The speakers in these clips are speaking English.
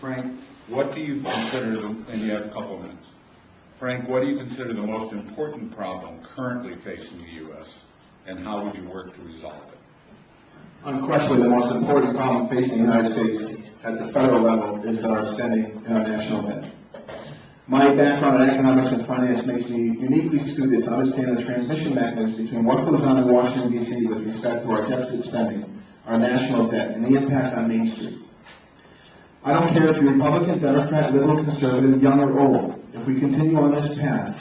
Frank, what do you consider, and you have a couple of minutes. Frank, what do you consider the most important problem currently facing the U.S., and how would you work to resolve it? Unquestionably, the most important problem facing the United States at the federal level is our spending in our national debt. My background in economics and finance makes me uniquely suited to understand the transmission mechanisms between what goes on in Washington, D.C. with respect to our deficit spending, our national debt, and the impact on Main Street. I don't care if you're Republican, Democrat, liberal, conservative, young or old. If we continue on this path,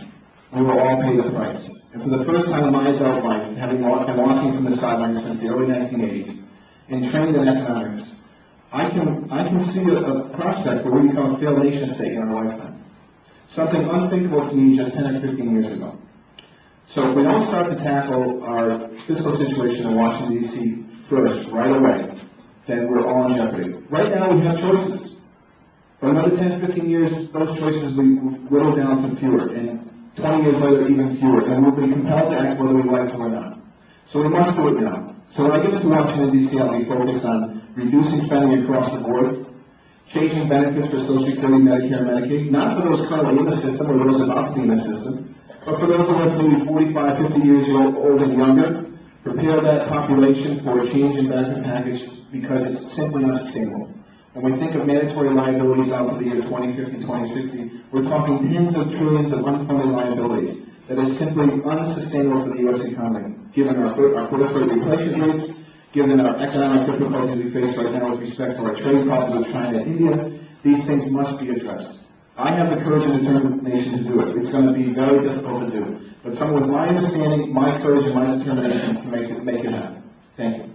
we will all pay the price. And for the first time in my adult life, having been watching from the sidelines since the early 1980s and trained in economics, I can see a prospect where we become a failed nation state in our lifetime. Something unthinkable to me just 10 or 15 years ago. So if we don't start to tackle our fiscal situation in Washington, D.C. first, right away, then we're all in jeopardy. Right now we have choices. But another 10, 15 years, those choices will be whittled down to fewer. And 20 years later, even fewer. And we'll be compelled to act whether we like to or not. So we must do it now. So when I get into Washington, D.C., I'll be focused on reducing spending across the board, changing benefits for Social Security, Medicare, and Medicaid, not for those currently in the system or those about to be in the system, but for those of us maybe 45, 50 years old and younger, prepare that population for a change in benefit package because it's simply unsustainable. When we think of mandatory liabilities out to the year 2050, 2060, we're talking tens of trillions of unfunded liabilities that is simply unsustainable for the U.S. economy, given our birth rate replacement rates, given our economic difficulties we face right now with respect to our trade problems with China and India. These things must be addressed. I have the courage and determination to do it. It's going to be very difficult to do. But someone with my understanding, my courage, and my determination can make it happen. Thank you.